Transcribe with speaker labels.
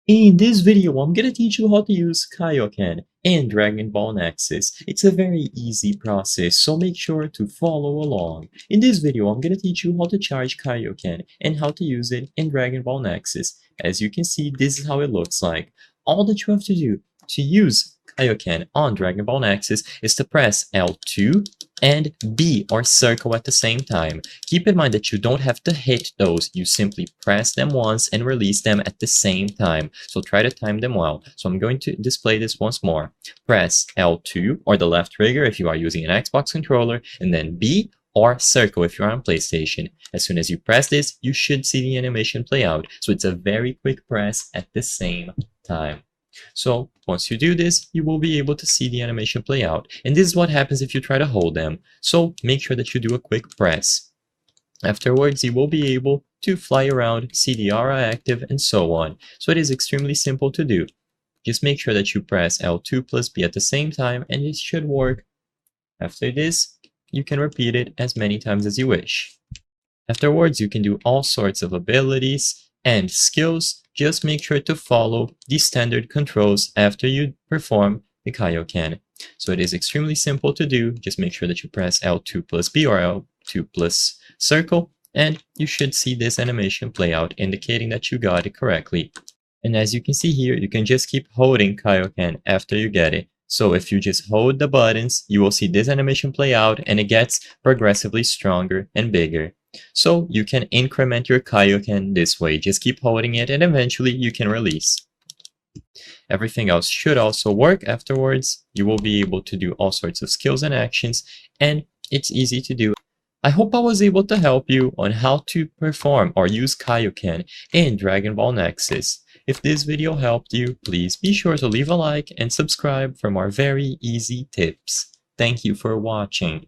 Speaker 1: In this video, I'm gonna teach you how to use Kaioken in Dragon Ball Nexus. It's a very easy process, so make sure to follow along. In this video, I'm gonna teach you how to charge Kaioken and how to use it in Dragon Ball Nexus. As you can see, this is how it looks like. All that you have to do to use Kaioken on Dragon Ball Nexus is to press L2 and B or circle at the same time. Keep in mind that you don't have to hit those, you simply press them once and release them at the same time. So try to time them well. So I'm going to display this once more. Press L2 or the left trigger if you are using an Xbox controller, and then B or circle if you're on PlayStation. As soon as you press this, you should see the animation play out. So it's a very quick press at the same time. So once you do this, you will be able to see the animation play out. And this is what happens if you try to hold them. So make sure that you do a quick press. Afterwards, you will be able to fly around, see the aura active, and so on. So it is extremely simple to do. Just make sure that you press L2 plus B at the same time, and it should work. After this, you can repeat it as many times as you wish. Afterwards, you can do all sorts of abilities and skills. Just make sure to follow the standard controls after you perform the Kaioken. So it is extremely simple to do. Just make sure that you press L2 plus B or L2 plus circle, and you should see this animation play out, indicating that you got it correctly. And as you can see here, you can just keep holding Kaioken after you get it. So if you just hold the buttons, you will see this animation play out, and it gets progressively stronger and bigger. So you can increment your Kaioken this way. Just keep holding it and eventually you can release. Everything else should also work afterwards. You will be able to do all sorts of skills and actions, and it's easy to do. I hope I was able to help you on how to perform or use Kaioken in Dragon Ball Nexus. If this video helped you, please be sure to leave a like and subscribe for more very easy tips. Thank you for watching.